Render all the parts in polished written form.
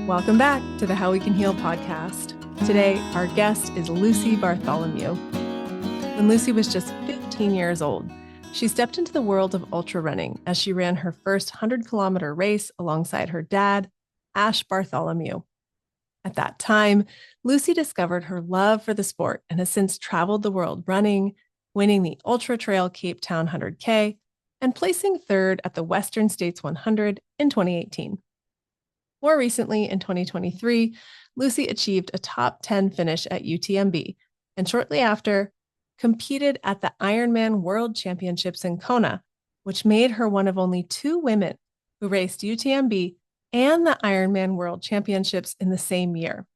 Welcome back to the How We Can Heal podcast. Today, our guest is Lucy Bartholomew. When Lucy was just 15 years old, she stepped into the world of ultra running as she ran her first 100-kilometer race alongside her dad, Ash Bartholomew. At that time, Lucy discovered her love for the sport and has since traveled the world running, winning the Ultra Trail Cape Town 100K, and placing third at the Western States 100 in 2018. More recently, in 2023, Lucy achieved a top 10 finish at UTMB, and shortly after, competed at the Ironman World Championships in Kona, which made her one of only 2 women who raced UTMB and the Ironman World Championships in the same year.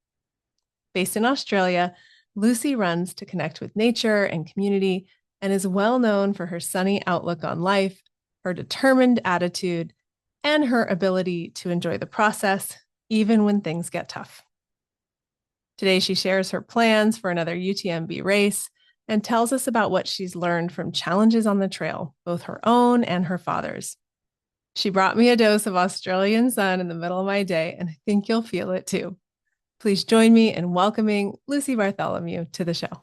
Based in Australia, Lucy runs to connect with nature and community and is well known for her sunny outlook on life, her determined attitude, and her ability to enjoy the process, even when things get tough. Today, she shares her plans for another UTMB race and tells us about what she's learned from challenges on the trail, both her own and her father's. She brought me a dose of Australian sun in the middle of my day, and I think you'll feel it too. Please join me in welcoming Lucy Bartholomew to the show.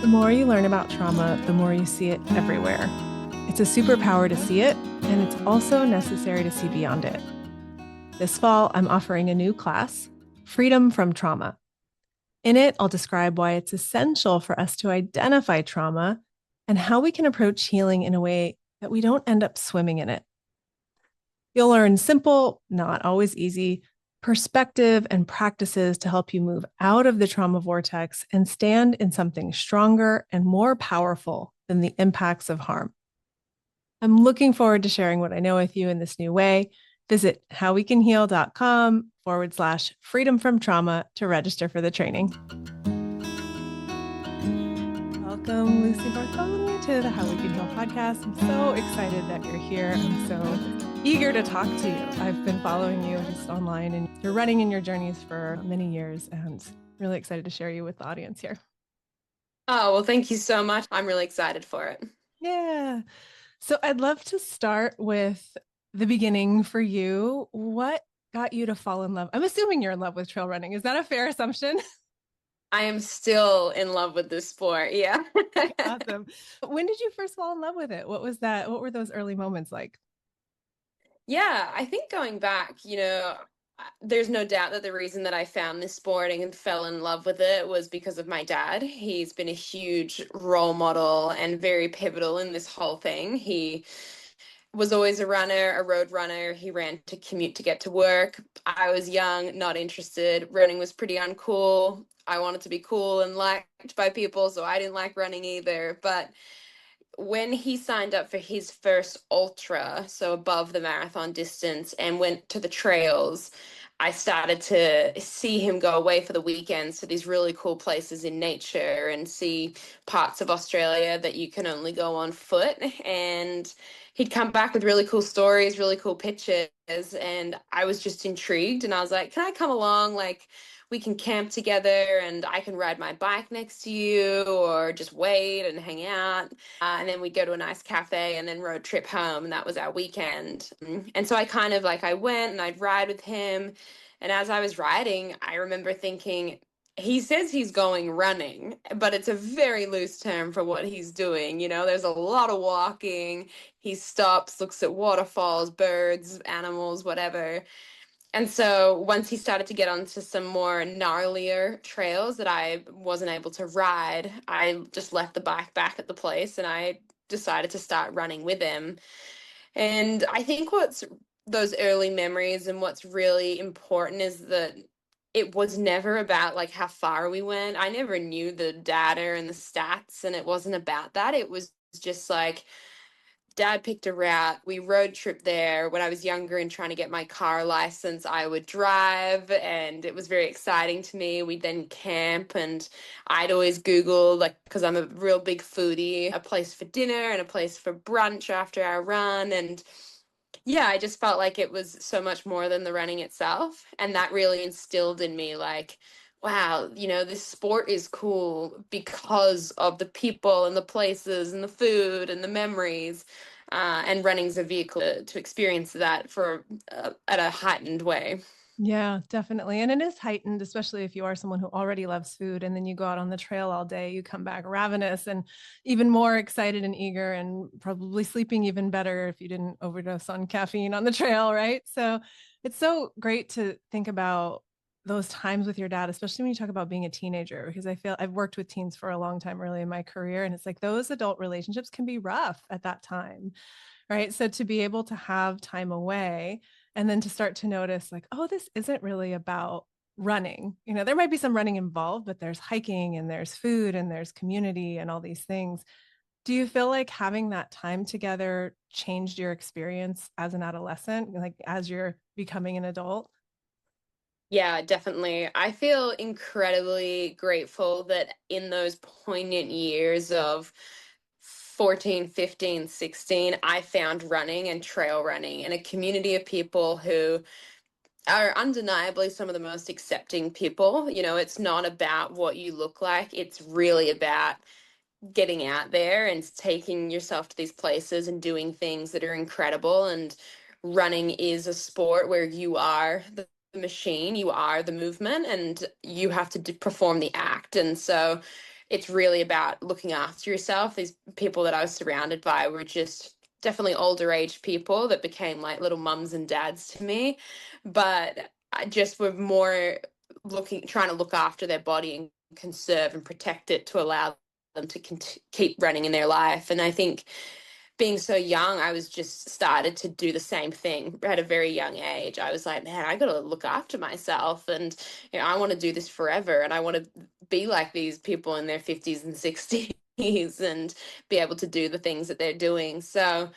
The more you learn about trauma, the more you see it everywhere. It's a superpower to see it, and it's also necessary to see beyond it. This fall, I'm offering a new class, Freedom from Trauma. In it, I'll describe why it's essential for us to identify trauma and how we can approach healing in a way that we don't end up swimming in it. You'll learn simple, not always easy, perspective and practices to help you move out of the trauma vortex and stand in something stronger and more powerful than the impacts of harm. I'm looking forward to sharing what I know with you in this new way. Visit howwecanheal.com/freedom from trauma to register for the training. Welcome, Lucy Bartholomew, to the How We Can Heal podcast. I'm so excited that you're here. I'm so eager to talk to you. I've been following you just online, and you're running in your journeys for many years, and really excited to share you with the audience here. Oh, well, thank you so much. I'm really excited for it. Yeah. So I'd love to start with the beginning for you. What got you to fall in love? I'm assuming you're in love with trail running. Is that a fair assumption? I am still in love with this sport. Yeah. Awesome. When did you first fall in love with it? What was that? What were those early moments like? Yeah, I think going back, there's no doubt that the reason that I found this sport and fell in love with it was because of my dad. He's been a huge role model and very pivotal in this whole thing. He was always a runner, a road runner. He ran to commute to get to work. I was young, not interested. Running was pretty uncool. I wanted to be cool and liked by people, so I didn't like running either. But when he signed up for his first ultra, so above the marathon distance, and went to the trails, I started to see him go away for the weekends to these really cool places in nature and see parts of Australia that you can only go on foot. And he'd come back with really cool stories, really cool pictures. And I was just intrigued. And I was like, can I come along? Like, we can camp together and I can ride my bike next to you or just wait and hang out. And then we'd go to a nice cafe and then road trip home. And that was our weekend. And so I kind of I went and I'd ride with him. And as I was riding, I remember thinking, he says he's going running, but it's a very loose term for what he's doing. There's a lot of walking. He stops, looks at waterfalls, birds, animals, whatever. And so once he started to get onto some more gnarlier trails that I wasn't able to ride, I just left the bike back at the place and I decided to start running with him. And I think what's those early memories and what's really important is that it was never about how far we went. I never knew the data and the stats, and it wasn't about that. It was just Dad picked a route. We road tripped there. When I was younger and trying to get my car license, I would drive, and it was very exciting to me. We'd then camp, and I'd always Google, because I'm a real big foodie, a place for dinner and a place for brunch after our run. And yeah, I just felt like it was so much more than the running itself. And that really instilled in me, wow, this sport is cool because of the people and the places and the food and the memories. and running's a vehicle to experience that for at a heightened way. Yeah, definitely. And it is heightened, especially if you are someone who already loves food and then you go out on the trail all day, you come back ravenous and even more excited and eager and probably sleeping even better if you didn't overdose on caffeine on the trail, right? So it's so great to think about those times with your dad, especially when you talk about being a teenager, because I feel I've worked with teens for a long time early in my career. And it's like those adult relationships can be rough at that time, right? So to be able to have time away and then to start to notice like, oh, this isn't really about running. You know, there might be some running involved, but there's hiking and there's food and there's community and all these things. Do you feel like having that time together changed your experience as an adolescent, like as you're becoming an adult? Yeah, definitely. I feel incredibly grateful that in those poignant years of 14, 15, 16, I found running and trail running and a community of people who are undeniably some of the most accepting people. You know, it's not about what you look like, it's really about getting out there and taking yourself to these places and doing things that are incredible. And running is a sport where you are the machine, you are the movement, and you have to perform the act. And so it's really about looking after yourself. These people that I was surrounded by were just definitely older age people that became like little mums and dads to me, but I just were more trying to look after their body and conserve and protect it to allow them to keep running in their life. And I think being so young, I was just started to do the same thing at a very young age. I was like, man, I got to look after myself, and you know, I want to do this forever, and I want to be like these people in their 50s and 60s and be able to do the things that they're doing. So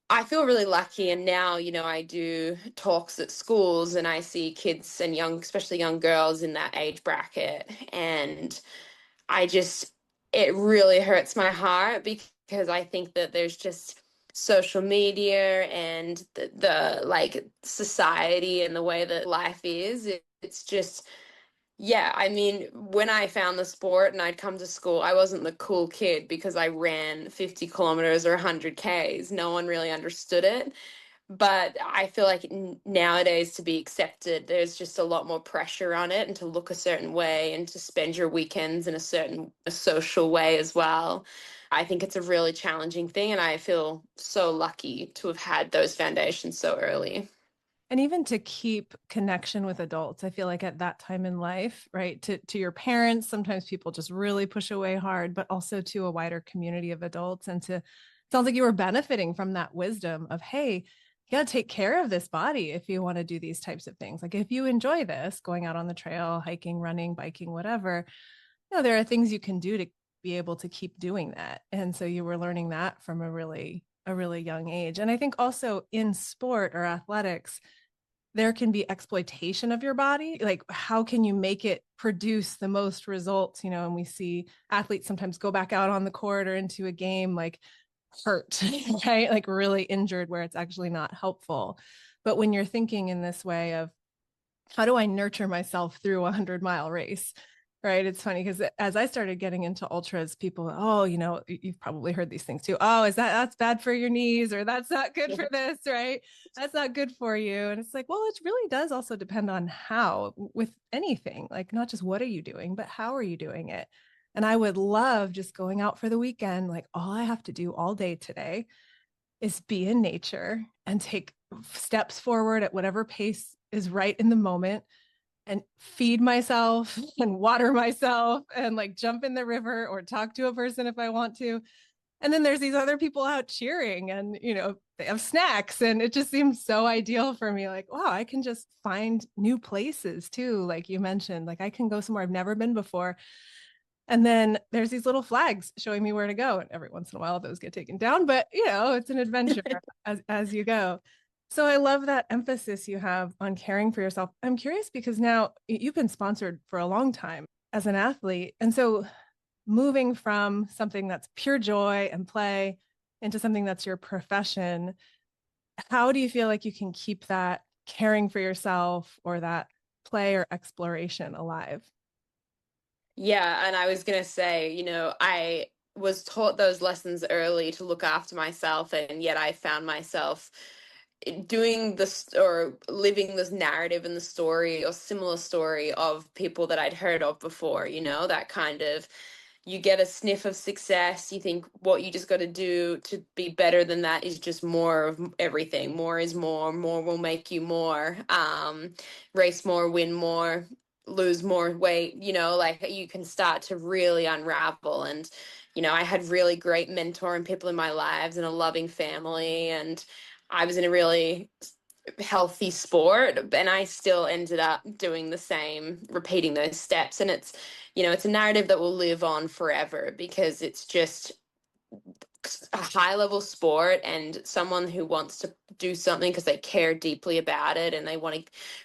I feel really lucky. And now, you know, I do talks at schools and I see kids and young, especially young girls in that age bracket. And I just, it really hurts my heart because I think that there's just social media and the like society and the way that life is. It's just, yeah, I mean, when I found the sport and I'd come to school, I wasn't the cool kid because I ran 50 kilometers or 100 Ks. No one really understood it. But I feel like nowadays to be accepted, there's just a lot more pressure on it and to look a certain way and to spend your weekends in a social way as well. I think it's a really challenging thing, and I feel so lucky to have had those foundations so early. And even to keep connection with adults, I feel like at that time in life, right, to your parents, sometimes people just really push away hard, but also to a wider community of adults. And to sounds like you were benefiting from that wisdom of, hey, you got to take care of this body if you want to do these types of things. Like if you enjoy this, going out on the trail, hiking, running, biking, whatever, you know, there are things you can do to be able to keep doing that. And so you were learning that from a really young age. And I think also in sport or athletics, there can be exploitation of your body. Like, how can you make it produce the most results? You know, and we see athletes sometimes go back out on the court or into a game like hurt, right? Like really injured where it's actually not helpful. But when you're thinking in this way of how do I nurture myself through a 100-mile race? Right. It's funny because as I started getting into ultras, people, oh, you know, you've probably heard these things too. Oh, that's bad for your knees, or that's not good for this, right? That's not good for you. And it's like, well, it really does also depend on how with anything, like not just what are you doing, but how are you doing it? And I would love just going out for the weekend. Like all I have to do all day today is be in nature and take steps forward at whatever pace is right in the moment and feed myself and water myself and like jump in the river or talk to a person if I want to. And then there's these other people out cheering and, you know, they have snacks. And it just seems so ideal for me. Like, wow, I can just find new places too. Like you mentioned, like I can go somewhere I've never been before. And then there's these little flags showing me where to go. And every once in a while, those get taken down, but you know, it's an adventure as you go. So I love that emphasis you have on caring for yourself. I'm curious because now you've been sponsored for a long time as an athlete. And so moving from something that's pure joy and play into something that's your profession, how do you feel like you can keep that caring for yourself or that play or exploration alive? Yeah, and I was gonna say, you know, I was taught those lessons early to look after myself, and yet I found myself doing this or living this narrative in the story or similar story of people that I'd heard of before, that kind of, you get a sniff of success, you think what you just got to do to be better than that is just more of everything. More is more will make you more. Race more, win more, lose more weight, like you can start to really unravel. And I had really great mentoring people in my lives and a loving family, and I was in a really healthy sport, and I still ended up doing the same, repeating those steps. And it's a narrative that will live on forever because it's just a high level sport, and someone who wants to do something because they care deeply about it and they want to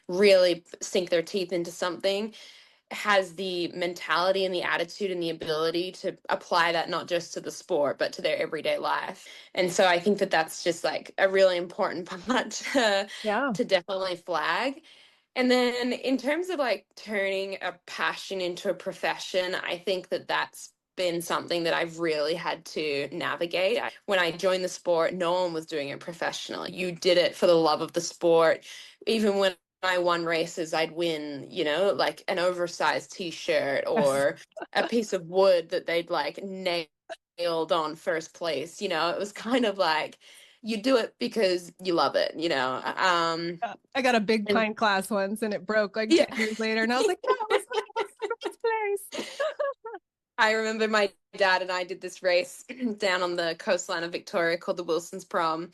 really sink their teeth into something has the mentality and the attitude and the ability to apply that not just to the sport but to their everyday life. And so I think that that's just like a really important part Yeah. to definitely flag. And then in terms of like turning a passion into a profession, I think that that's been something that I've really had to navigate. When I joined the sport, no one was doing it professionally. You did it for the love of the sport. Even when I won races, I'd win, like an oversized t-shirt Yes. or a piece of wood that they'd like nailed on first place. It was kind of like you do it because you love it, I got a big and pint glass once and it broke like yeah. 10 years later. And I was like, that was first place. I remember my dad and I did this race down on the coastline of Victoria called the Wilson's Prom,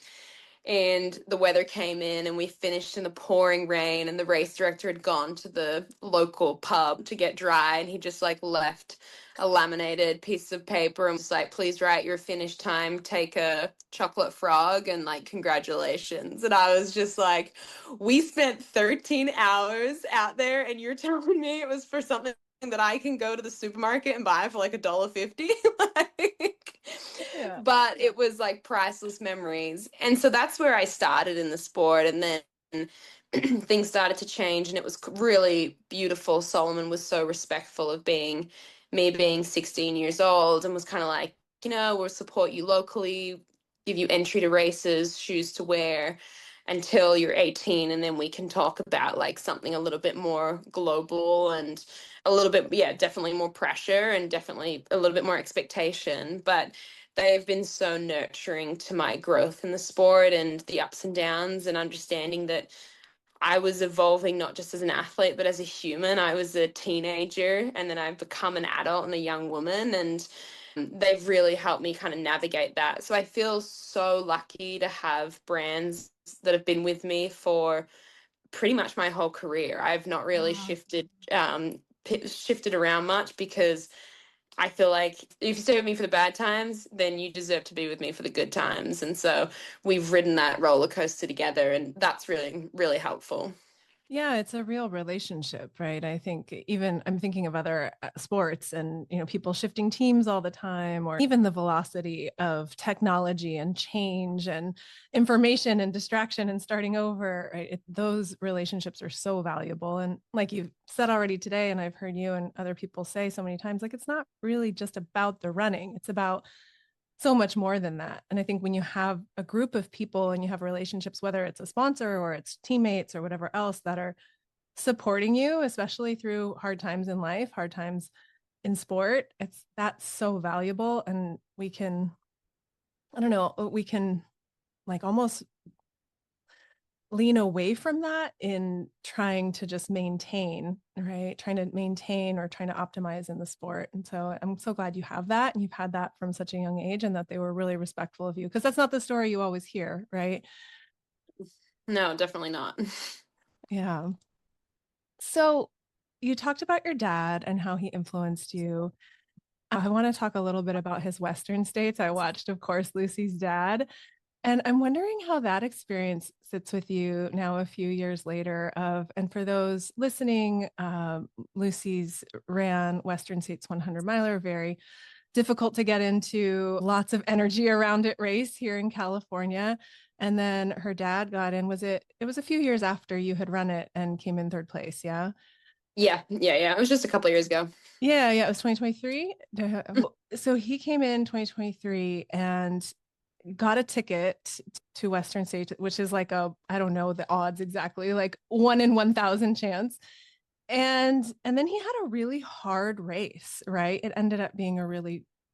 and the weather came in and we finished in the pouring rain, and the race director had gone to the local pub to get dry, and he just like left a laminated piece of paper and was like, please write your finish time, take a chocolate frog, and like congratulations. And I was just like, we spent 13 hours out there and you're telling me it was for something that I can go to the supermarket and buy for like $1.50. Like, Yeah. but it was like priceless memories. And so that's where I started in the sport. And then things started to change, and it was really beautiful. Solomon was so respectful of me being 16 years old, and was kind of like, we'll support you locally, give you entry to races, shoes to wear until you're 18, and then we can talk about like something a little bit more global and a little bit, yeah, definitely more pressure and definitely a little bit more expectation. But they've been so nurturing to my growth in the sport and the ups and downs, and understanding that I was evolving not just as an athlete, but as a human. I was a teenager and then I've become an adult and a young woman, and they've really helped me kind of navigate that. So I feel so lucky to have brands that have been with me for pretty much my whole career. I've not really Wow. shifted around much because I feel like if you stay with me for the bad times, then you deserve to be with me for the good times. And so we've ridden that roller coaster together, and that's really, really helpful. Yeah, it's a real relationship, right? I think even I'm thinking of other sports and, people shifting teams all the time, or even the velocity of technology and change and information and distraction and starting over, right? Those relationships are so valuable. And like you've said already today, and I've heard you and other people say so many times, like it's not really just about the running, it's about so much more than that. And I think when you have a group of people and you have relationships, whether it's a sponsor or it's teammates or whatever else that are supporting you, especially through hard times in life, hard times in sport, that's so valuable. And we can, I don't know, we can like almost lean away from that in trying to just maintain, right? Trying to maintain or trying to optimize in the sport. And so I'm so glad you have that and you've had that from such a young age, and that they were really respectful of you, because that's not the story you always hear, right? No, definitely not. Yeah. So you talked about your dad and how he influenced you. I want to talk a little bit about his Western states. I watched, of course, Lucy's dad. And I'm wondering how that experience sits with you now, a few years later. And for those listening, Lucy's ran Western States 100 miler, very difficult to get into, lots of energy around it race here in California. And then her dad got in. It was a few years after you had run it and came in third place, yeah? Yeah. It was just a couple of years ago. Yeah, it was 2023. So he came in 2023 and got a ticket to Western States, which is like I don't know the odds exactly, like 1 in 1,000 chance. And then he had a really hard race, right? It ended up being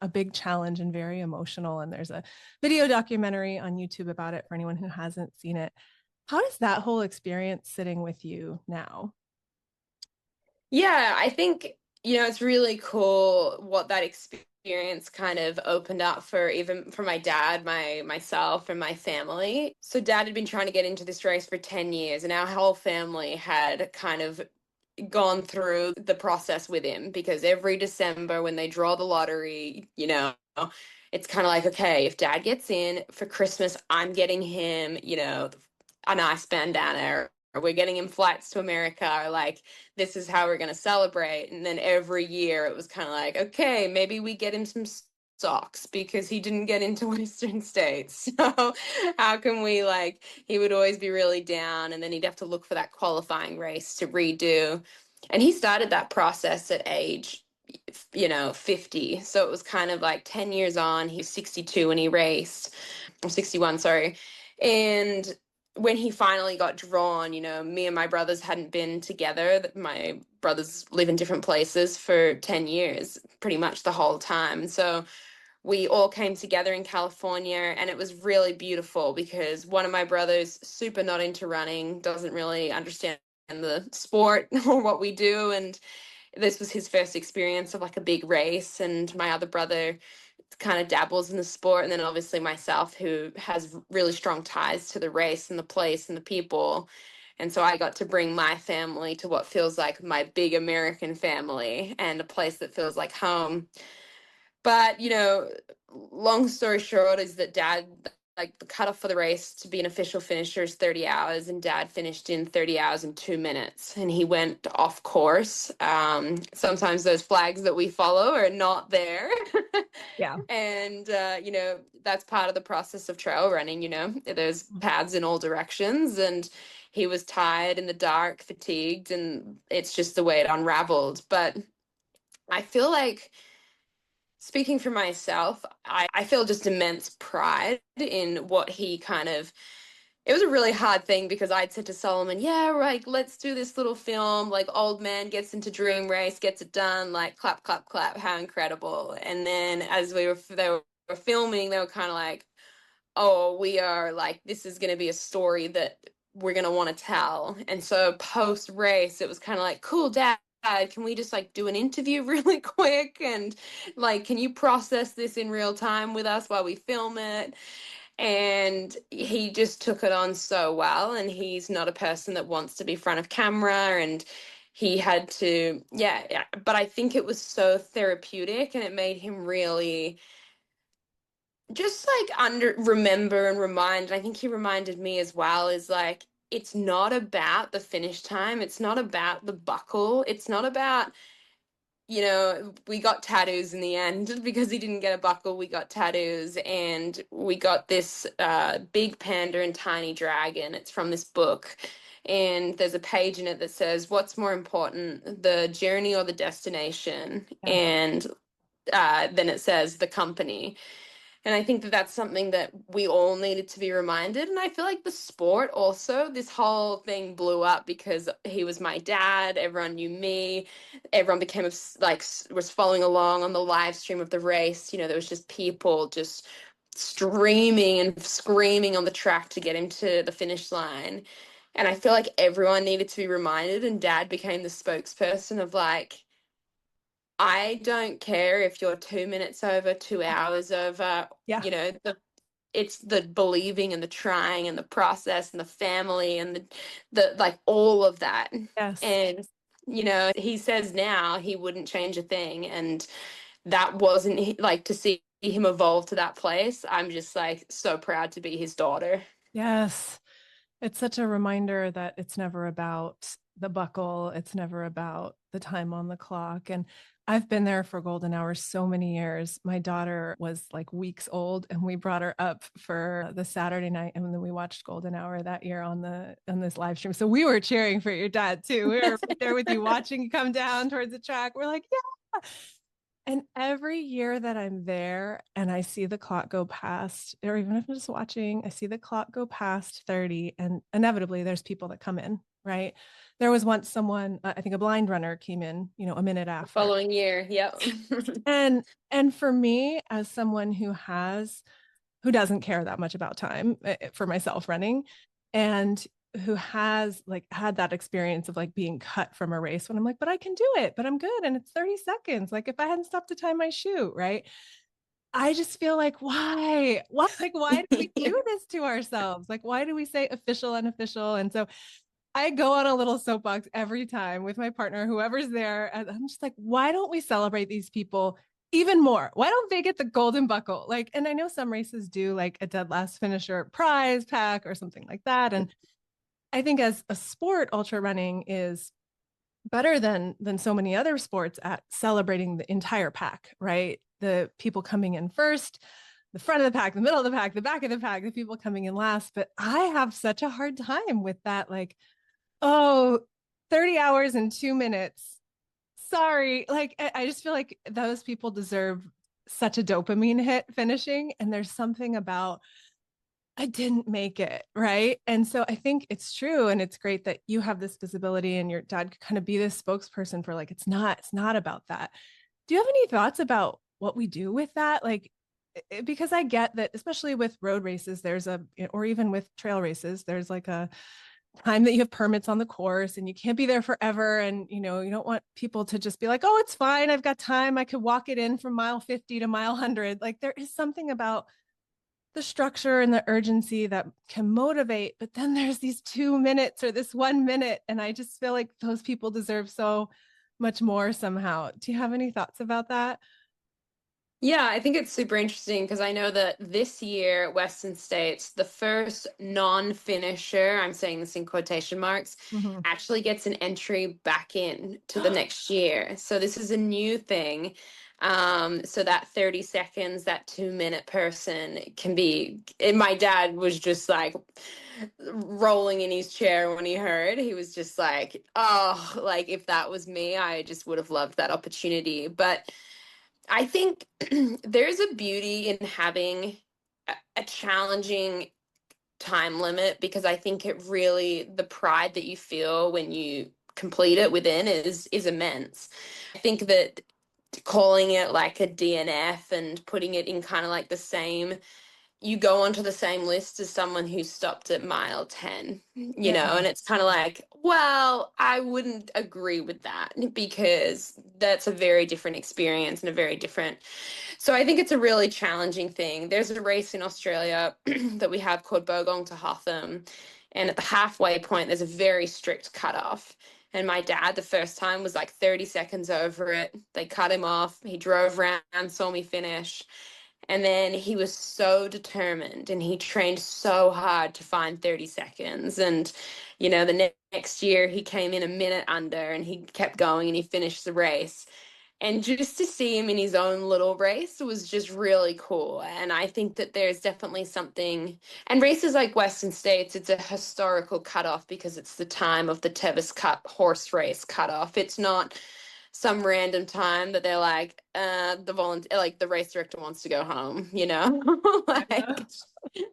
a big challenge and very emotional. And there's a video documentary on YouTube about it for anyone who hasn't seen it. How does that whole experience sitting with you now? Yeah, I think, it's really cool what that experience kind of opened up for, even for my dad, myself and my family. So dad had been trying to get into this race for 10 years, and our whole family had kind of gone through the process with him, because every December when they draw the lottery, it's kind of like, okay, if dad gets in for Christmas, I'm getting him, a nice bandana, or we're getting him flights to America, or like, this is how we're going to celebrate. And then every year it was kind of like, okay, maybe we get him some socks because he didn't get into Western States. So how can we, like, he would always be really down, and then he'd have to look for that qualifying race to redo. And he started that process at age 50. So it was kind of like 10 years on. He was 62 when he raced, or 61, sorry. And when he finally got drawn, me and my brothers hadn't been together. My brothers live in different places for 10 years, pretty much the whole time. So we all came together in California, and it was really beautiful because one of my brothers, super not into running, doesn't really understand the sport or what we do. And this was his first experience of like a big race. And my other brother kind of dabbles in the sport, and then obviously myself, who has really strong ties to the race and the place and the people. And so I got to bring my family to what feels like my big American family, and a place that feels like home. But, long story short is that dad, like, the cutoff for the race to be an official finisher is 30 hours, and dad finished in 30 hours and 2 minutes, and he went off course. Sometimes those flags that we follow are not there. Yeah. And, that's part of the process of trail running. There's paths in all directions, and he was tired in the dark, fatigued, and it's just the way it unraveled. But I feel like, speaking for myself, I feel just immense pride in what he kind of. It was a really hard thing because I'd said to Solomon, yeah, like, let's do this little film, like, old man gets into dream race, gets it done, like, clap, clap, clap, how incredible. And then as they were filming, they were kind of like, oh, we are like, this is going to be a story that we're going to want to tell. And so post race, it was kind of like, cool, dad, can we just like do an interview really quick? And like, can you process this in real time with us while we film it? And he just took it on so well. And he's not a person that wants to be front of camera. And he had to, yeah. But I think it was so therapeutic, and it made him really just like under remember and remind. And I think he reminded me as well, is like, it's not about the finish time, it's not about the buckle, it's not about, we got tattoos in the end because he didn't get a buckle. We got tattoos, and we got this big panda and tiny dragon. It's from this book, and there's a page in it that says, what's more important, the journey or the destination? Yeah. And then it says the company. And I think that that's something that we all needed to be reminded. And I feel like the sport also, this whole thing blew up because he was my dad. Everyone knew me. Everyone became like, was following along on the live stream of the race. There was just people just streaming and screaming on the track to get him to the finish line. And I feel like everyone needed to be reminded. And dad became the spokesperson of like, I don't care if you're 2 minutes over, 2 hours over, Yeah. it's the believing and the trying and the process and the family and the like, all of that. Yes. And, he says now he wouldn't change a thing. And that wasn't like, to see him evolve to that place. I'm just like so proud to be his daughter. Yes. It's such a reminder that it's never about the buckle. It's never about the time on the clock. And I've been there for golden hour so many years. My daughter was like weeks old and we brought her up for the Saturday night and then we watched golden hour that year on this live stream. So we were cheering for your dad too. We were right there with you watching you come down towards the track. We're like, yeah. And every year that I'm there and I see the clock go past, or even if I'm just watching, I see the clock go past 30 and inevitably there's people that come in, right? There was once someone, I think a blind runner came in, a minute after. Following year. Yep. And for me, as someone who doesn't care that much about time for myself running, and who has like had that experience of like being cut from a race when I'm like, but I can do it, but I'm good. And it's 30 seconds. Like if I hadn't stopped to tie my shoe, right? I just feel like, why? Like, why do we do this to ourselves? Like, why do we say official, unofficial? And so I go on a little soapbox every time with my partner, whoever's there. And I'm just like, why don't we celebrate these people even more? Why don't they get the golden buckle? Like, and I know some races do like a dead last finisher prize pack or something like that. And I think as a sport, ultra running is better than so many other sports at celebrating the entire pack, right? The people coming in first, the front of the pack, the middle of the pack, the back of the pack, the people coming in last. But I have such a hard time with that, like, oh, 30 hours and 2 minutes. Sorry. Like, I just feel like those people deserve such a dopamine hit finishing. And there's something about I didn't make it, right? And so I think it's true and it's great that you have this visibility and your dad could kind of be this spokesperson for like it's not about that. Do you have any thoughts about what we do with that? Like because I get that especially with road races there's or even with trail races there's like a time that you have permits on the course and you can't be there forever and you don't want people to just be like, "Oh, it's fine. I've got time. I could walk it in from mile 50 to mile 100." Like there is something about the structure and the urgency that can motivate, but then there's these 2 minutes or this 1 minute. And I just feel like those people deserve so much more somehow. Do you have any thoughts about that? Yeah, I think it's super interesting because I know that this year, Western States, the first non-finisher, I'm saying this in quotation marks, Mm-hmm. actually gets an entry back in to the next year. So this is a new thing. So that 30 seconds, that 2 minute person can be, and my dad was just like rolling in his chair when he heard. He was just like, oh, like if that was me, I just would have loved that opportunity. But I think there's a beauty in having a challenging time limit because I think it really the pride that you feel when you complete it within is immense. I think that calling it like a DNF and putting it in kind of like the same you go onto the same list as someone who stopped at mile 10, Yeah. and it's kind of like, well, I wouldn't agree with that because that's a very different experience and a very different. So I think it's a really challenging thing. There's a race in Australia that we have called Bogong to Hotham, and at the halfway point, there's a very strict cutoff. And my dad, the first time, was like 30 seconds over it. They cut him off. He drove around, saw me finish. And then he was so determined and he trained so hard to find 30 seconds. And, the next year he came in a minute under and he kept going and he finished the race. And just to see him in his own little race was just really cool. And I think that there's definitely something, and races like Western States, it's a historical cutoff because it's the time of the Tevis Cup horse race cutoff. It's not some random time that they're like, like the race director wants to go home, Yeah. like,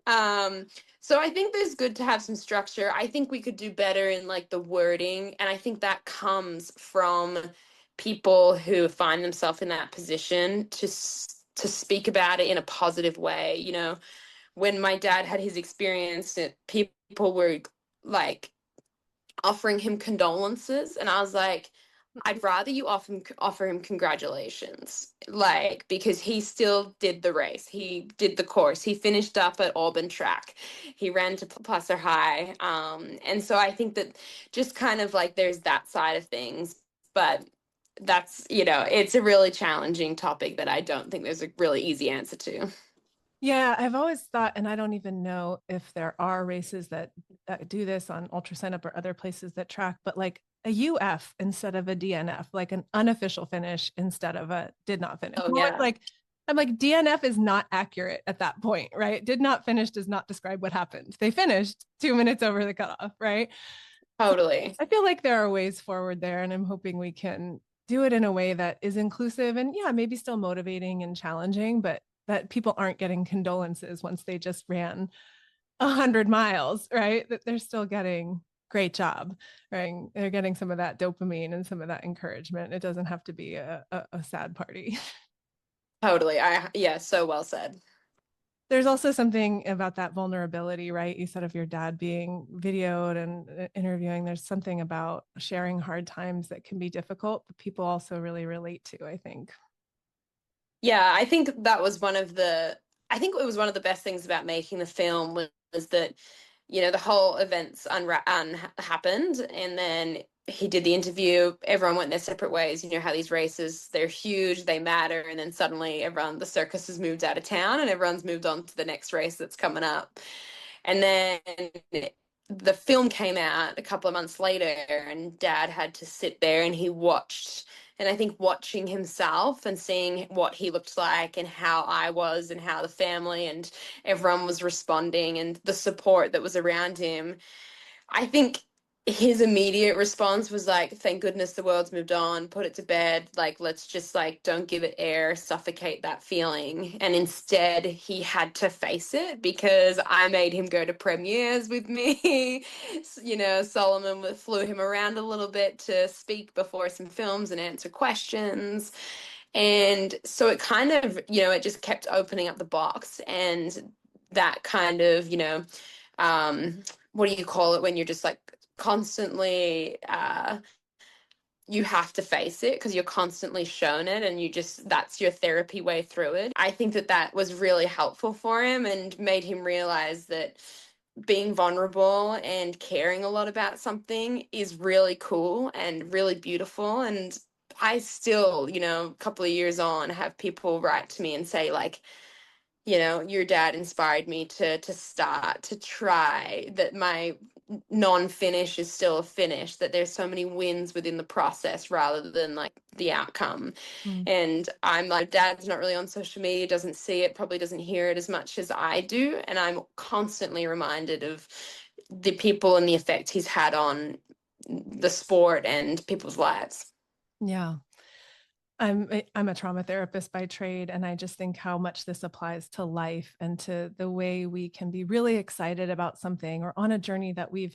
um, so I think there's good to have some structure. I think we could do better in like the wording, and I think that comes from people who find themselves in that position to speak about it in a positive way. When my dad had his experience, people were like offering him condolences, and I was like, I'd rather you offer him congratulations, like because he still did the race, he did the course, he finished up at Auburn track, he ran to Placer High, and so I think that just kind of like there's that side of things, but that's it's a really challenging topic that I don't think there's a really easy answer to. Yeah, I've always thought, and I don't even know if there are races that do this on Ultra Sign Up or other places that track, but like UF instead of a DNF, like an unofficial finish instead of a did not finish. Oh yeah. I'm like, DNF is not accurate at that point, right? Did not finish does not describe what happened. They finished 2 minutes over the cutoff, right? So Totally. I feel like there are ways forward there, and I'm hoping we can do it in a way that is inclusive and, yeah, maybe still motivating and challenging, but that people aren't getting condolences once they just ran 100 miles, right? That they're still getting great job, right? They're getting some of that dopamine and some of that encouragement. It doesn't have to be a sad party. Totally. Yeah, so well said. There's also something about that vulnerability, right? You said of your dad being videoed and interviewing. There's something about sharing hard times that can be difficult, but people also really relate to, I think. Yeah, I think that was I think it was one of the best things about making the film was that, the whole events happened, and then he did the interview. Everyone went their separate ways. You know how these races, they're huge, they matter, and then suddenly the circus has moved out of town and everyone's moved on to the next race that's coming up. And then the film came out a couple of months later, and Dad had to sit there and he watched. And I think watching himself and seeing what he looked like and how I was and how the family and everyone was responding and the support that was around him, I think his immediate response was like, thank goodness the world's moved on, put it to bed, like let's just like don't give it air, suffocate that feeling. And instead he had to face it because I made him go to premieres with me. Solomon flew him around a little bit to speak before some films and answer questions. And so it kind of, it just kept opening up the box, and that kind of, um, what do you call it when you're just like constantly you have to face it because you're constantly shown it, and that's your therapy way through it. I think that was really helpful for him and made him realize that being vulnerable and caring a lot about something is really cool and really beautiful. And I still, a couple of years on, have people write to me and say like, your dad inspired me to start to try, that my non-finish is still a finish, that there's so many wins within the process rather than like the outcome. Mm. And I'm like, dad's not really on social media, doesn't see it, probably doesn't hear it as much as I do, and I'm constantly reminded of the people and the effect he's had on the sport and people's lives. Yeah. I'm a trauma therapist by trade, and I just think how much this applies to life and to the way we can be really excited about something or on a journey that we've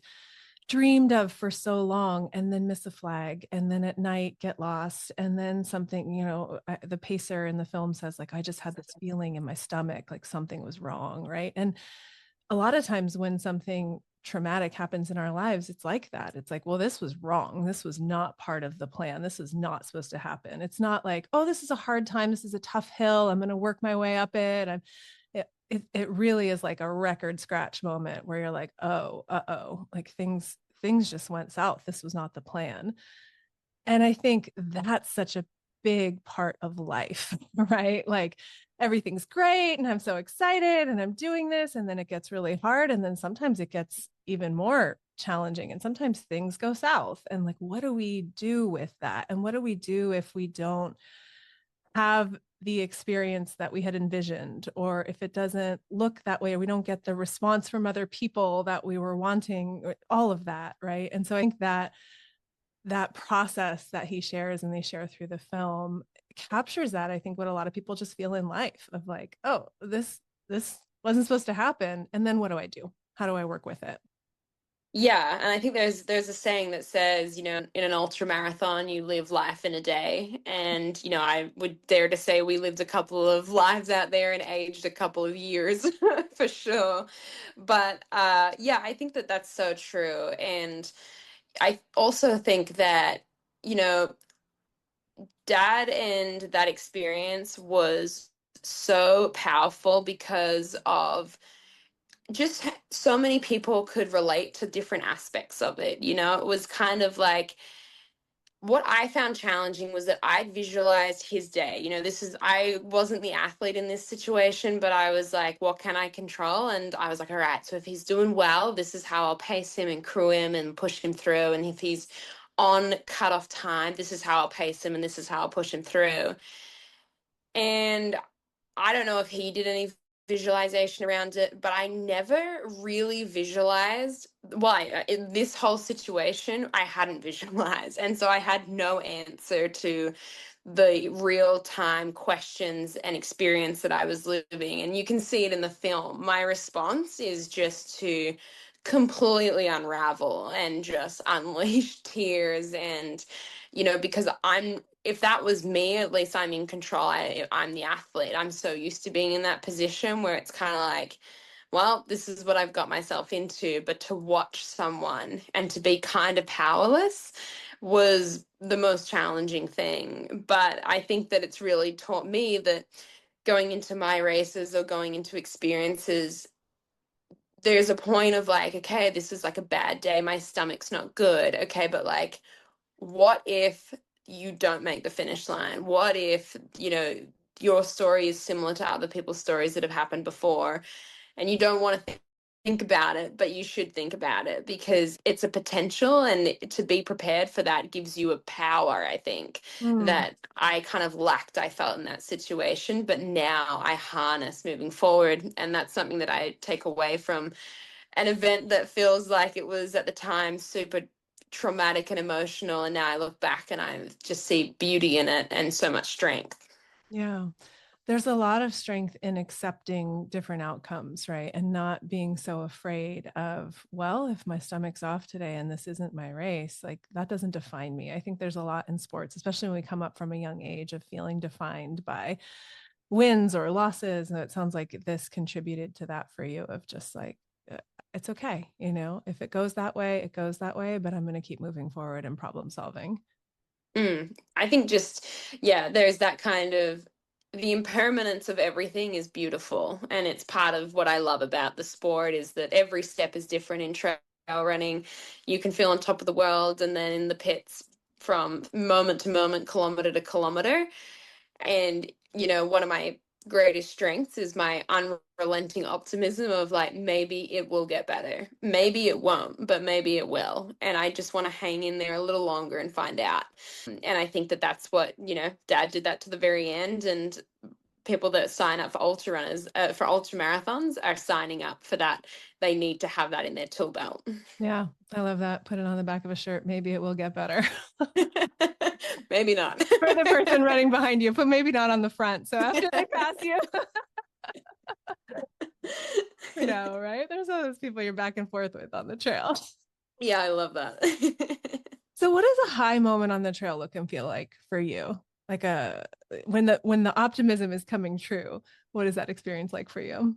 dreamed of for so long, and then miss a flag, and then at night get lost, and then something, the pacer in the film says like, I just had this feeling in my stomach, like something was wrong, right? And a lot of times when something traumatic happens in our lives, it's like that. It's like, well, this was wrong. This was not part of the plan. This is not supposed to happen. It's not like, oh, this is a hard time. This is a tough hill. I'm going to work my way up it. It really is like a record scratch moment where you're like, oh, like things just went south. This was not the plan. And I think that's such a big part of life, right? Like everything's great and I'm so excited and I'm doing this, and then it gets really hard, and then sometimes it gets even more challenging, and sometimes things go south, and like, what do we do with that? And what do we do if we don't have the experience that we had envisioned, or if it doesn't look that way, or we don't get the response from other people that we were wanting, all of that, right? And so I think that process that he shares and they share through the film captures that, I think, what a lot of people just feel in life of like, oh, this wasn't supposed to happen, and then what do I do? How do I work with it? Yeah, and I think there's a saying that says, in an ultra marathon, you live life in a day. And, I would dare to say we lived a couple of lives out there and aged a couple of years for sure. But yeah, I think that that's so true. And I also think that, you know, dad and that experience was so powerful because of just so many people could relate to different aspects of it. It was kind of like what I found challenging was that I'd visualized his day. I wasn't the athlete in this situation, but I was like, what can I control? And I was like, all right, so if he's doing well, this is how I'll pace him and crew him and push him through. And if he's on cutoff time, this is how I'll pace him and this is how I'll push him through. And I don't know if he did any visualization around it, but I never really visualized. Well, in this whole situation, I hadn't visualized. And so I had no answer to the real time questions and experience that I was living. And you can see it in the film. My response is just to completely unravel and just unleash tears. And, because if that was me, at least I'm in control. I'm the athlete. I'm so used to being in that position where it's kind of like, well, this is what I've got myself into. But to watch someone and to be kind of powerless was the most challenging thing. But I think that it's really taught me that going into my races or going into experiences, there's a point of like, okay, this is like a bad day. My stomach's not good. Okay, but like, what if you don't make the finish line? What if, your story is similar to other people's stories that have happened before, and you don't want to think about it, but you should think about it because it's a potential, and to be prepared for that gives you a power, I think, that I kind of lacked, I felt in that situation, but now I harness moving forward. And that's something that I take away from an event that feels like it was at the time super traumatic and emotional, and now I look back and I just see beauty in it and so much strength. Yeah. There's a lot of strength in accepting different outcomes, right? And not being so afraid of, well, if my stomach's off today and this isn't my race, like that doesn't define me. I think there's a lot in sports, especially when we come up from a young age, of feeling defined by wins or losses. And it sounds like this contributed to that for you, of just like, it's okay. If it goes that way, it goes that way, but I'm going to keep moving forward and problem solving. I think just, yeah, there's that kind of, the impermanence of everything is beautiful. And it's part of what I love about the sport, is that every step is different in trail running. You can feel on top of the world, and then in the pits from moment to moment, kilometer to kilometer. And, one of my greatest strengths is my unrelenting optimism of like, maybe it will get better. Maybe it won't, but maybe it will. And I just want to hang in there a little longer and find out. And I think that that's what, Dad did that to the very end. And people that sign up for ultra runners, for ultra marathons, are signing up for that. They need to have that in their tool belt. Yeah, I love that. Put it on the back of a shirt. Maybe it will get better. Maybe not. For the person running behind you, but maybe not on the front. So after they pass you, right? There's all those people you're back and forth with on the trail. Yeah, I love that. So what does a high moment on the trail look and feel like for you? Like when the optimism is coming true, what is that experience like for you?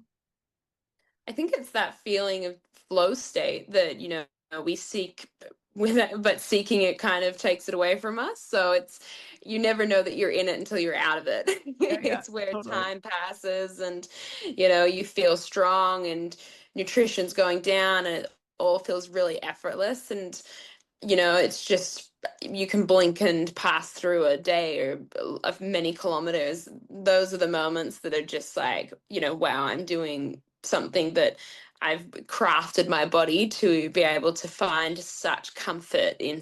I think it's that feeling of flow state that, we seek with it, but seeking it kind of takes it away from us. So you never know that you're in it until you're out of it. Yeah, It's where totally. time passes, and, you feel strong and nutrition's going down and it all feels really effortless. And, it's just, you can blink and pass through a day or of many kilometers. Those are the moments that are just like, wow, I'm doing something that I've crafted my body to be able to find such comfort in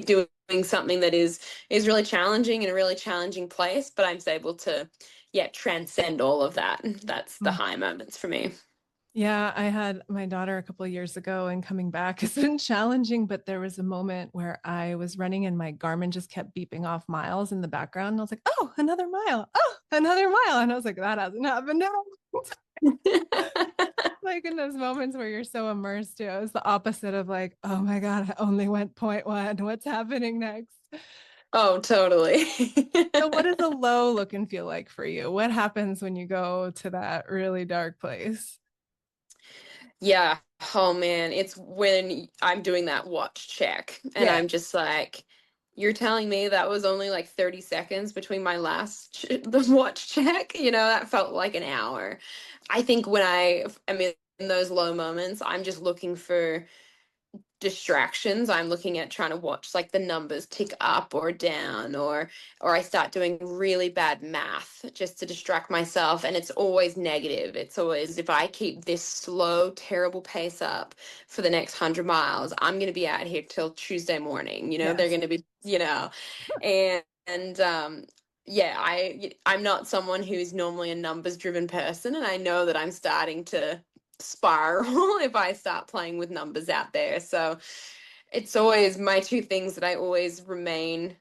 doing something that is really challenging in a really challenging place, but I'm able to, transcend all of that. That's the high moments for me. Yeah, I had my daughter a couple of years ago, and coming back has been challenging, but there was a moment where I was running and my Garmin just kept beeping off miles in the background. And I was like, oh, another mile. Oh, another mile. And I was like, that hasn't happened now. Like in those moments where you're so immersed, it was the opposite of like, oh my God, I only went 0.1. What's happening next? Oh, totally. So what does a low look and feel like for you? What happens when you go to that really dark place? Yeah. Oh man, it's when I'm doing that watch check and Yeah. I'm just like, you're telling me that was only like 30 seconds between my last the watch check? That felt like an hour. I think when I am in those low moments, I'm just looking for distractions. I'm looking at trying to watch like the numbers tick up or down, or I start doing really bad math just to distract myself, and it's always negative. It's always, if I keep this slow terrible pace up for the next 100 miles, I'm going to be out here till Tuesday morning, they're Yes. going to be, and yeah, I'm not someone who's normally a numbers driven person, and I know that I'm starting to spiral if I start playing with numbers out there. So it's always my two things that I always remain,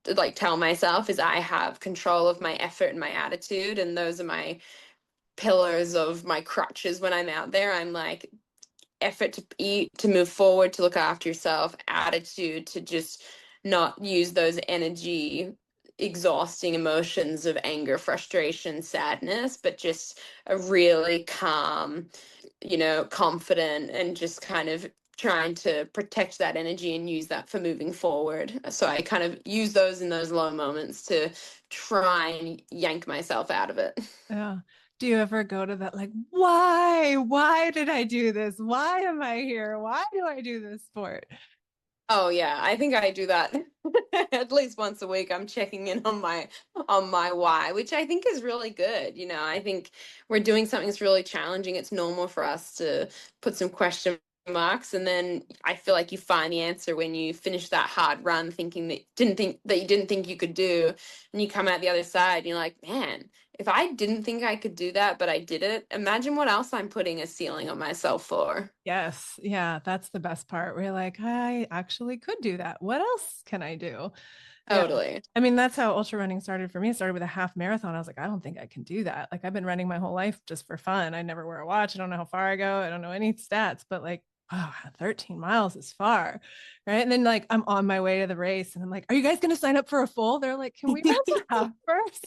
like, tell myself is I have control of my effort and my attitude, and those are my pillars of my crutches when I'm out there. I'm like, effort to eat, to move forward, to look after yourself, attitude to just not use those energy exhausting emotions of anger, frustration, sadness, but just a really calm, confident, and just kind of trying to protect that energy and use that for moving forward. So I kind of use those in those low moments to try and yank myself out of it. Yeah. Do you ever go to that, like, why? Why did I do this? Why am I here? Why do I do this sport? Oh yeah, I think I do that at least once a week. I'm checking in on my why, which I think is really good. I think we're doing something that's really challenging. It's normal for us to put some question marks, and then I feel like you find the answer when you finish that hard run thinking that you didn't think you could do, and you come out the other side and you're like, man, if I didn't think I could do that, but I did it, imagine what else I'm putting a ceiling on myself for. Yes. Yeah. That's the best part. We're like, I actually could do that. What else can I do? Yeah. Totally. I mean, that's how ultra running started for me. It started with a half marathon. I was like, I don't think I can do that. Like, I've been running my whole life just for fun. I never wear a watch. I don't know how far I go. I don't know any stats, but like, oh, 13 miles is far. Right. And then, like, I'm on my way to the race and I'm like, are you guys going to sign up for a full? They're like, can we run the half first?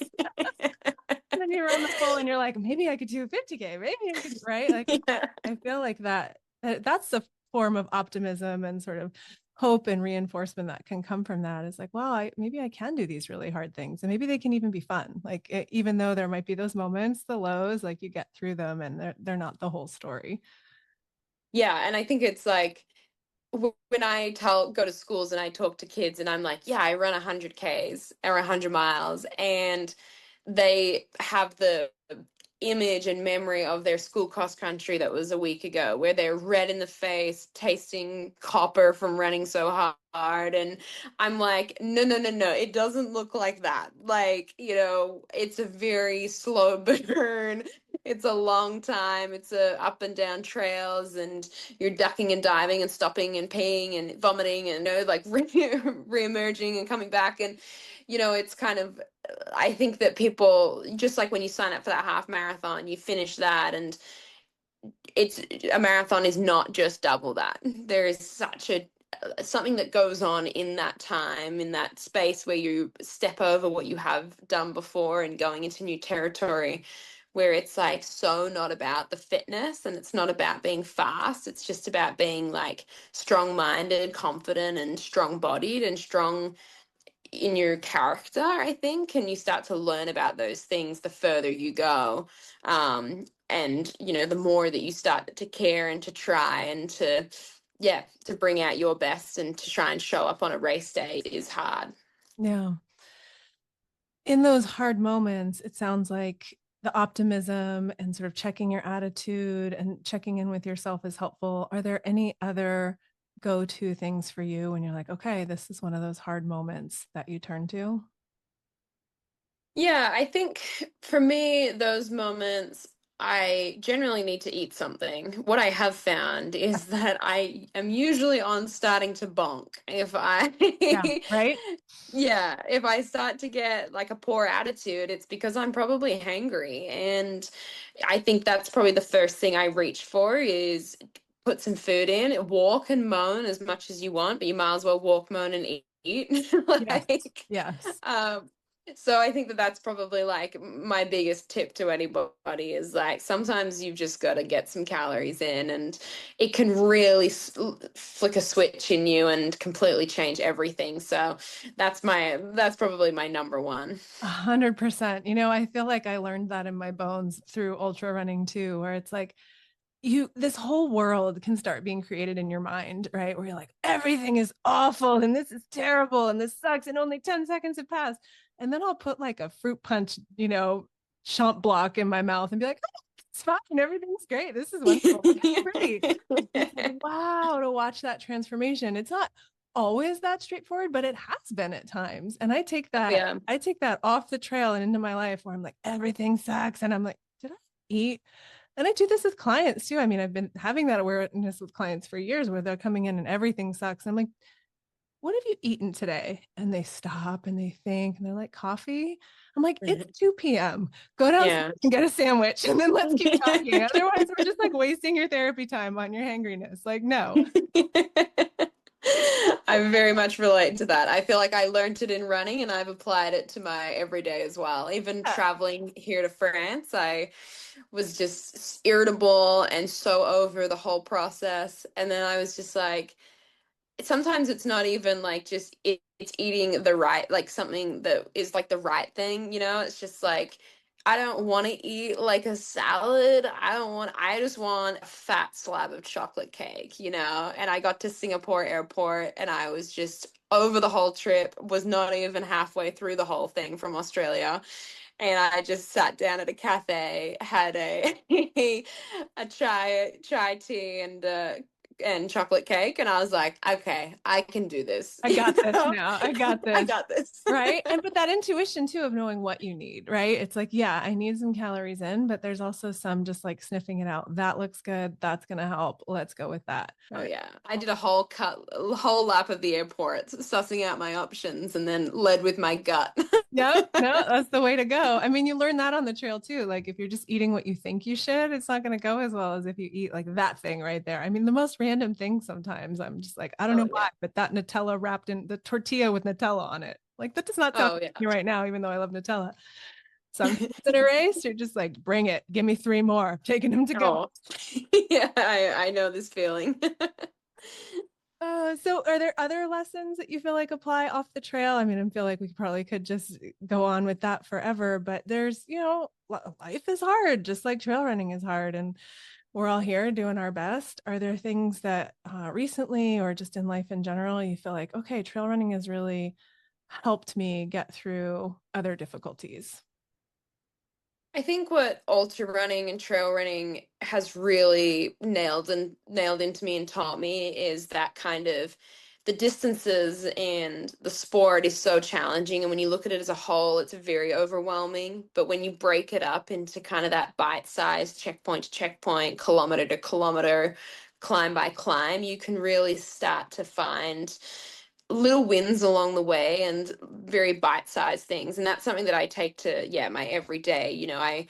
And then you run the full and you're like, maybe I could do a 50K. Maybe I could, right? Like, Yeah. I feel like that's a form of optimism and sort of hope and reinforcement that can come from that. Is like, well, maybe I can do these really hard things, and maybe they can even be fun. Like, even though there might be those moments, the lows, like, you get through them and they're not the whole story. Yeah, and I think it's like, when I go to schools and I talk to kids and I'm like, yeah, I run 100 Ks or 100 miles, and they have the image and memory of their school cross country that was a week ago, where they're red in the face, tasting copper from running so hard. And I'm like, no, no, no, no, it doesn't look like that. Like, it's a very slow burn. It's a long time. It's a up and down trails, and you're ducking and diving and stopping and peeing and vomiting and, like, re-emerging and coming back. And, it's kind of, I think that people, just like when you sign up for that half marathon, you finish that, and it's a marathon is not just double that. There is such a something that goes on in that time, in that space where you step over what you have done before and going into new territory, where it's like so not about the fitness, and it's not about being fast. It's just about being like strong-minded, confident, and strong-bodied and strong in your character, I think. And you start to learn about those things the further you go. And, the more that you start to care and to try and to, yeah, to bring out your best and to try and show up on a race day is hard. Yeah. In those hard moments, it sounds like the optimism and sort of checking your attitude and checking in with yourself is helpful. Are there any other go-to things for you when you're like, okay, this is one of those hard moments that you turn to? Yeah, I think for me, those moments, I generally need to eat something. What I have found is that I am usually on starting to bonk. If I, Yeah, right? yeah, if I start to get like a poor attitude, it's because I'm probably hangry. And I think that's probably the first thing I reach for is put some food in, walk and moan as much as you want, but you might as well walk, moan, and eat. Yes. Like, Yes. um, so I think that that's probably like my biggest tip to anybody is like, sometimes you've just got to get some calories in, and it can really flick a switch in you and completely change everything. So that's probably my number one. 100%. I feel like I learned that in my bones through ultra running too, where it's like, this whole world can start being created in your mind, right? Where you're like, everything is awful and this is terrible and this sucks and only 10 seconds have passed. And then I'll put like a fruit punch, chomp block in my mouth and be like, oh, it's fine. Everything's great. This is wonderful. It's great. It's like, wow, to watch that transformation. It's not always that straightforward, but it has been at times. And Yeah. I take that off the trail and into my life where I'm like, everything sucks. And I'm like, did I eat? And I do this with clients too. I mean, I've been having that awareness with clients for years where they're coming in and everything sucks. And I'm like, what have you eaten today? And they stop and they think and they're like, coffee? I'm like, it's 2 p.m. Go downstairs Yeah. and get a sandwich and then let's keep talking. Otherwise, we're just like wasting your therapy time on your hangriness. Like, no. I very much relate to that. I feel like I learned it in running and I've applied it to my everyday as well. Even Yeah. traveling here to France, I was just irritable and so over the whole process. And then I was just like, sometimes it's not even like just it's eating the right, like something that is like the right thing, it's just like I don't want to eat like a salad. I just want a fat slab of chocolate cake, and I got to Singapore airport and I was just over the whole trip, was not even halfway through the whole thing from Australia, and I just sat down at a cafe, had a a chai tea and chocolate cake, and I was like, okay, I can do this. I got this now. I got I this. got this. Right. And but that intuition too of knowing what you need, right? It's like, yeah, I need some calories in, but there's also some just like sniffing it out. That looks good. That's going to help. Let's go with that. Oh Right. yeah, I did a whole lap of the airport, sussing out my options, and then led with my gut. Yep. No, that's the way to go. I mean, you learn that on the trail too. Like if you're just eating what you think you should, it's not going to go as well as if you eat like that thing right there. I mean, the most random thing sometimes I'm just like, I don't know Oh why, yeah. but that Nutella wrapped in the tortilla with Nutella on it. Like that does not sound Oh good yeah. to me right now, even though I love Nutella. Sometimes in a race, you're just like, bring it. Give me 3 more. I'm taking them to go. Oh yeah, I know this feeling. So are there other lessons that you feel like apply off the trail? I mean, I feel like we probably could just go on with that forever, but there's, life is hard, just like trail running is hard, and we're all here doing our best. Are there things that recently or just in life in general, you feel like, okay, trail running has really helped me get through other difficulties? I think what ultra running and trail running has really nailed into me and taught me is that kind of the distances and the sport is so challenging. And when you look at it as a whole, it's very overwhelming. But when you break it up into kind of that bite-sized checkpoint to checkpoint, kilometer to kilometer, climb by climb, you can really start to find little wins along the way and very bite-sized things, and that's something that I take to my everyday.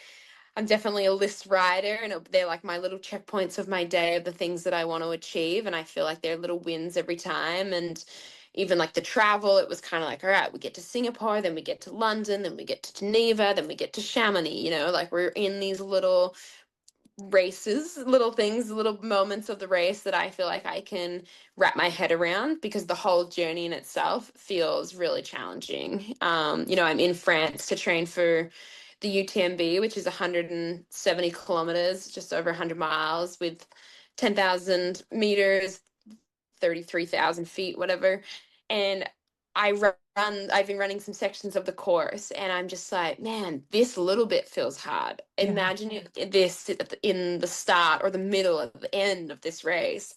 I'm definitely a list rider, and they're like my little checkpoints of my day of the things that I want to achieve, and I feel like they're little wins every time. And even like the travel, it was kind of like, all right, we get to Singapore, then we get to London, then we get to Geneva, then we get to Chamonix, like we're in these little races, little things, little moments of the race that I feel like I can wrap my head around, because the whole journey in itself feels really challenging. I'm in France to train for the UTMB, which is 170 kilometers, just over 100 miles, with 10,000 meters, 33,000 feet, whatever. And I've been running some sections of the course, and I'm just like, man, this little bit feels hard. Yeah. Imagine this in the start or the middle or the end of this race.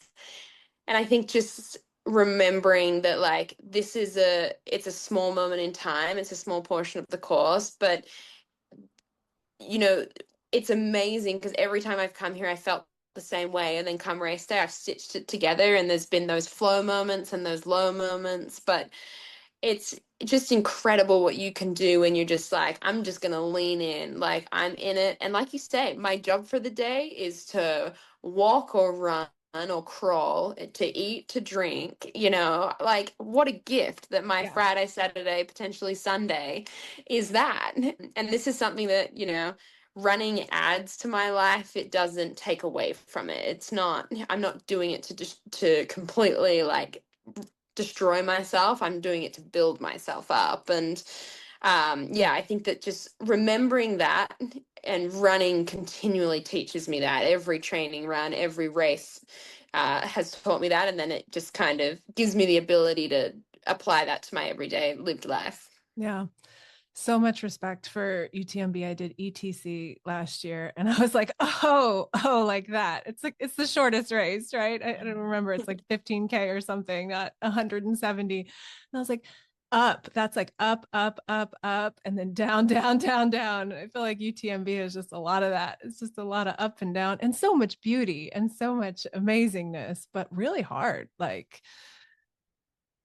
And I think just remembering that, like, it's a small moment in time, it's a small portion of the course, but you know, it's amazing because every time I've come here, I felt the same way. And then come race day, I've stitched it together, and there's been those flow moments and those low moments. But it's just incredible what you can do when you're just like, I'm just going to lean in, like I'm in it. And like you say, my job for the day is to walk or run or crawl, to eat, to drink, like what a gift that my Yeah. Friday, Saturday, potentially Sunday is that. And this is something that, running adds to my life. It doesn't take away from it. I'm not doing it to just to completely like destroy myself. I'm doing it to build myself up. And I think that just remembering that and running continually teaches me that. Every training run, every race has taught me that, and then it just kind of gives me the ability to apply that to my everyday lived life. Yeah. So much respect for UTMB. I did ETC last year and I was like, oh, like that. It's like, it's the shortest race, right? I don't remember. It's like 15K or something, not 170. And I was like, up. That's like up, and then down, down, down, down. I feel like UTMB is just a lot of that. It's just a lot of up and down and so much beauty and so much amazingness, but really hard. Like,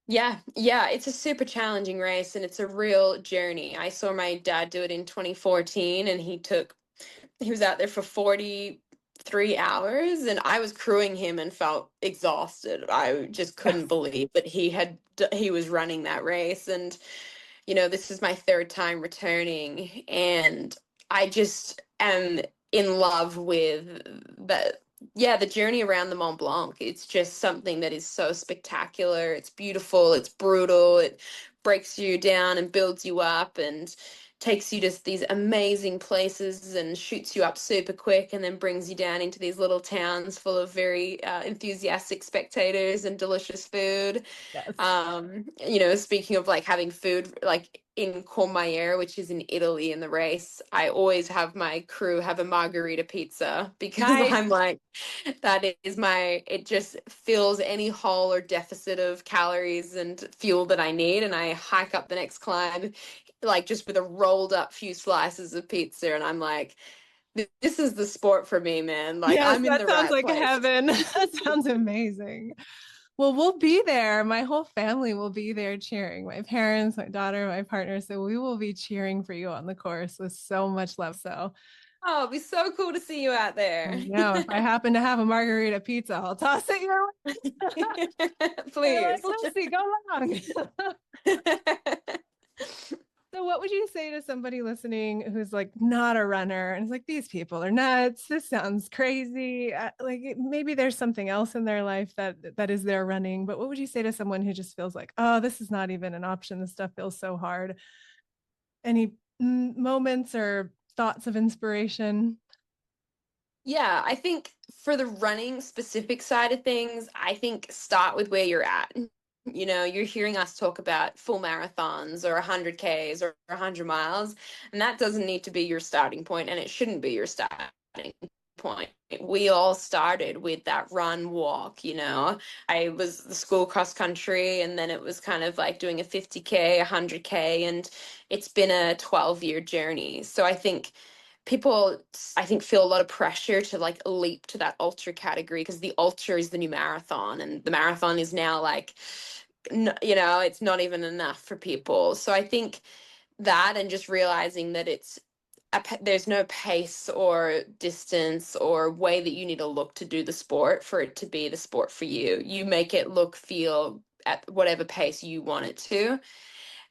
Yeah, it's a super challenging race and it's a real journey. I saw my dad do it in 2014 and he was out there for 43 hours and I was crewing him and felt exhausted. I just couldn't yes, believe that he was running that race. And this is my third time returning, and I just am in love with the yeah, the journey around the Mont Blanc. It's just something that is so spectacular. It's beautiful, it's brutal, it breaks you down and builds you up and takes you to these amazing places and shoots you up super quick and then brings you down into these little towns full of very enthusiastic spectators and delicious food. yes. Speaking of like having food, like in Courmayeur, which is in Italy in the race, I always have my crew have a margarita pizza because Nice. I'm like, it just fills any hole or deficit of calories and fuel that I need. And I hike up the next climb, like just with a rolled up few slices of pizza. And I'm like, this is the sport for me, man. Like Yes, I'm in that the sounds right like place. heaven. That sounds amazing. Well, we'll be there. My whole family will be there cheering. My parents, my daughter, my partner. So we will be cheering for you on the course with so much love. So Oh, it'd be so cool to see you out I there. know if I happen to have a margarita pizza, I'll toss it your way. They're like, Please. Lucy, go along. So, what would you say to somebody listening who's like not a runner and is like, these people are nuts. This sounds crazy. Like maybe there's something else in their life that is their running. But what would you say to someone who just feels like, oh, this is not even an option. This stuff feels so hard. Any moments or thoughts of inspiration? Yeah, I think for the running specific side of things, I think start with where you're at. You're hearing us talk about full marathons or 100Ks or 100 miles, and that doesn't need to be your starting point, and it shouldn't be your starting point. We all started with that run walk. I was the school cross country, and then it was kind of like doing a 50K, 100K, and it's been a 12-year journey. So people feel a lot of pressure to like leap to that ultra category because the ultra is the new marathon and the marathon is now like it's not even enough for people. So I think that, and just realizing that there's no pace or distance or way that you need to look to do the sport for it to be the sport for you. You make it look, feel at whatever pace you want it to.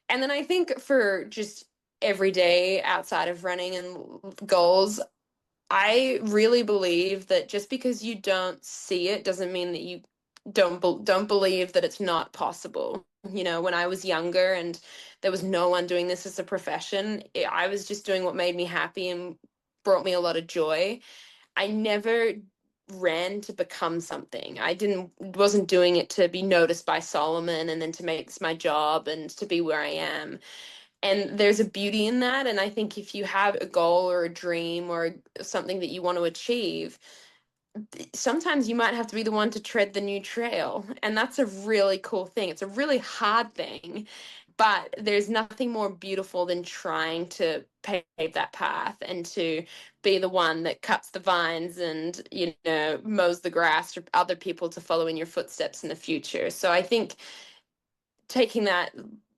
And then I think for just every day outside of running and goals, I really believe that just because you don't see it doesn't mean that you don't believe that it's not possible. When I was younger and there was no one doing this as a profession, I was just doing what made me happy and brought me a lot of joy. I never ran to become something. I didn't wasn't doing it to be noticed by Solomon and then to make this my job and to be where I am. And there's a beauty in that. And I think if you have a goal or a dream or something that you want to achieve, sometimes you might have to be the one to tread the new trail. And that's a really cool thing. It's a really hard thing, but there's nothing more beautiful than trying to pave that path and to be the one that cuts the vines and, mows the grass for other people to follow in your footsteps in the future. So I think taking that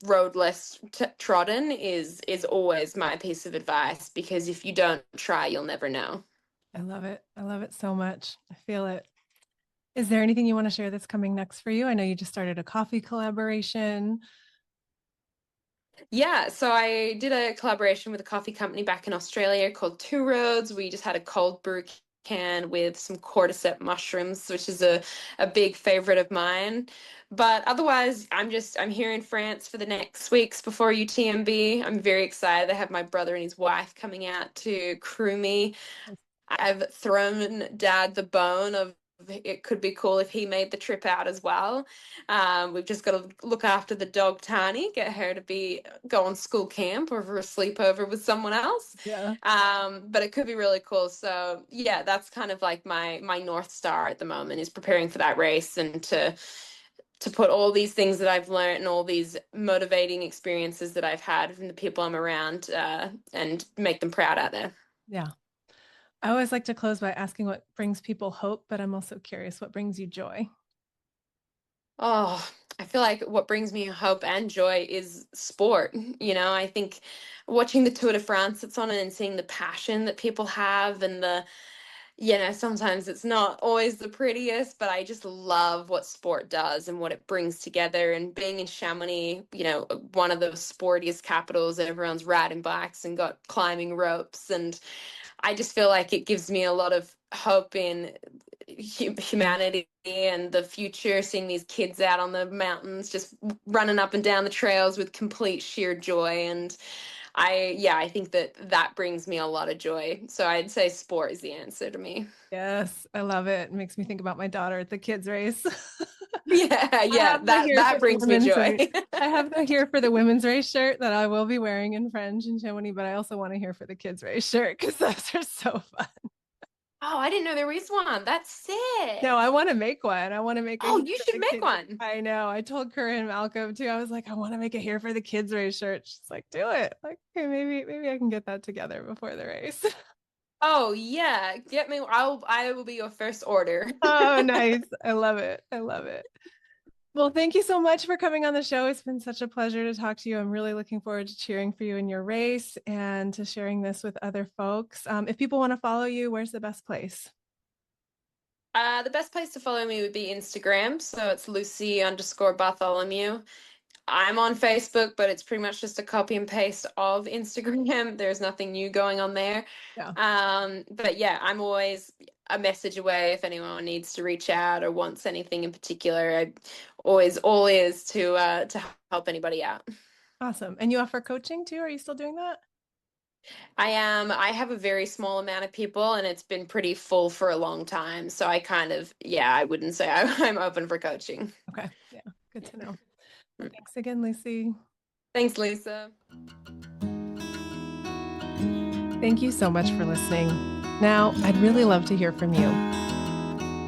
road less trodden is always my piece of advice, because if you don't try, you'll never know. I love it. I love it so much. I feel it. Is there anything you want to share that's coming next for you? I know you just started a coffee collaboration. Yeah, so I did a collaboration with a coffee company back in Australia called Two Roads. We just had a cold brew can with some cordyceps mushrooms, which is a big favorite of mine. But otherwise, I'm here in France for the next weeks before UTMB. I'm very excited. I have my brother and his wife coming out to crew me. I've thrown Dad the bone of it could be cool if he made the trip out as well. We've just got to look after the dog Tani, get her to go on school camp or for a sleepover with someone else. Yeah. But it could be really cool. So yeah, that's kind of like my North Star at the moment, is preparing for that race and to put all these things that I've learned and all these motivating experiences that I've had from the people I'm around, and make them proud out there. Yeah. I always like to close by asking what brings people hope, but I'm also curious, what brings you joy? Oh, I feel like what brings me hope and joy is sport. I think watching the Tour de France that's on, and seeing the passion that people have, and sometimes it's not always the prettiest, but I just love what sport does and what it brings together. And being in Chamonix, one of the sportiest capitals, everyone's riding bikes and got climbing ropes. And I just feel like it gives me a lot of hope in humanity and the future, seeing these kids out on the mountains just running up and down the trails with complete sheer joy. And I think that brings me a lot of joy. So I'd say sport is the answer to me. Yes, I love it. It makes me think about my daughter at the kids race. Yeah, that brings me joy. I have the Here for the Women's Race shirt that I will be wearing in French and Chamonix, but I also want to Here for the Kids Race shirt because those are so fun. Oh, I didn't know there was one. That's sick. No, I want to make one. I want to make Oh, you should make one. I know. I told Corinne Malcolm too. I was like, I want to make a Here for the Kids Race shirt. She's like, do it. Like, okay, maybe I can get that together before the race. Oh yeah, get me. I will be your first order. Oh, nice. I love it. I love it. Well, thank you so much for coming on the show. It's been such a pleasure to talk to you. I'm really looking forward to cheering for you in your race and to sharing this with other folks. If people want to follow you, where's the best place? The best place to follow me would be Instagram. So it's Lucy_Bartholomew. I'm on Facebook, but it's pretty much just a copy and paste of Instagram. There's nothing new going on there. Yeah. But yeah, I'm always a message away if anyone needs to reach out or wants anything in particular. I always all ears to help anybody out. Awesome. And you offer coaching too? Are you still doing that? I am. I have a very small amount of people, and it's been pretty full for a long time. So I wouldn't say I'm open for coaching. Okay. Yeah. Good to know. Well, thanks again, Lucy. Thanks, Lisa. Thank you so much for listening. Now, I'd really love to hear from you.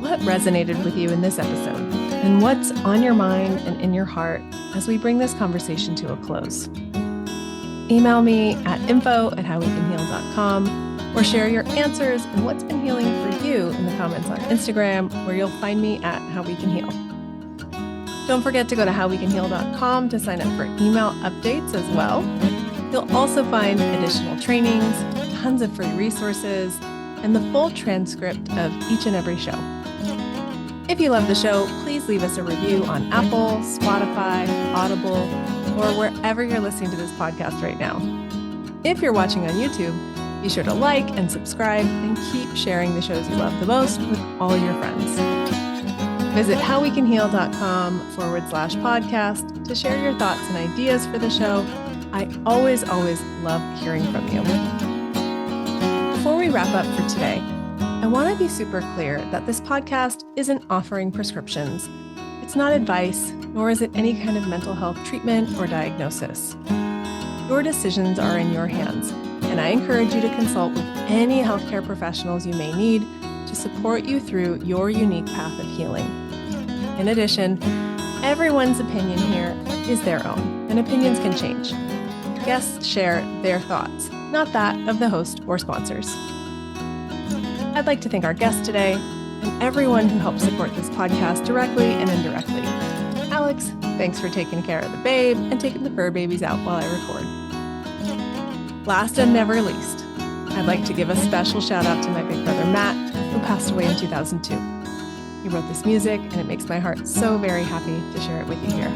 What resonated with you in this episode? And what's on your mind and in your heart as we bring this conversation to a close? Email me at info@howwecanheal.com or share your answers and what's been healing for you in the comments on Instagram, where you'll find me at How We Can Heal. Don't forget to go to howwecanheal.com to sign up for email updates as well. You'll also find additional trainings, tons of free resources, and the full transcript of each and every show. If you love the show, please leave us a review on Apple, Spotify, Audible, or wherever you're listening to this podcast right now. If you're watching on YouTube, be sure to like and subscribe and keep sharing the shows you love the most with all your friends. Visit howwecanheal.com/podcast to share your thoughts and ideas for the show. I always love hearing from you. Before we wrap up for today, I want to be super clear that this podcast isn't offering prescriptions. It's not advice, nor is it any kind of mental health treatment or diagnosis. Your decisions are in your hands, and I encourage you to consult with any healthcare professionals you may need to support you through your unique path of healing. In addition, everyone's opinion here is their own, and opinions can change. Guests share their thoughts, not that of the host or sponsors. I'd like to thank our guest today and everyone who helps support this podcast directly and indirectly. Alex, thanks for taking care of the babe and taking the fur babies out while I record. Last and never least, I'd like to give a special shout out to my big brother Matt, who passed away in 2002. He wrote this music, and it makes my heart so very happy to share it with you here.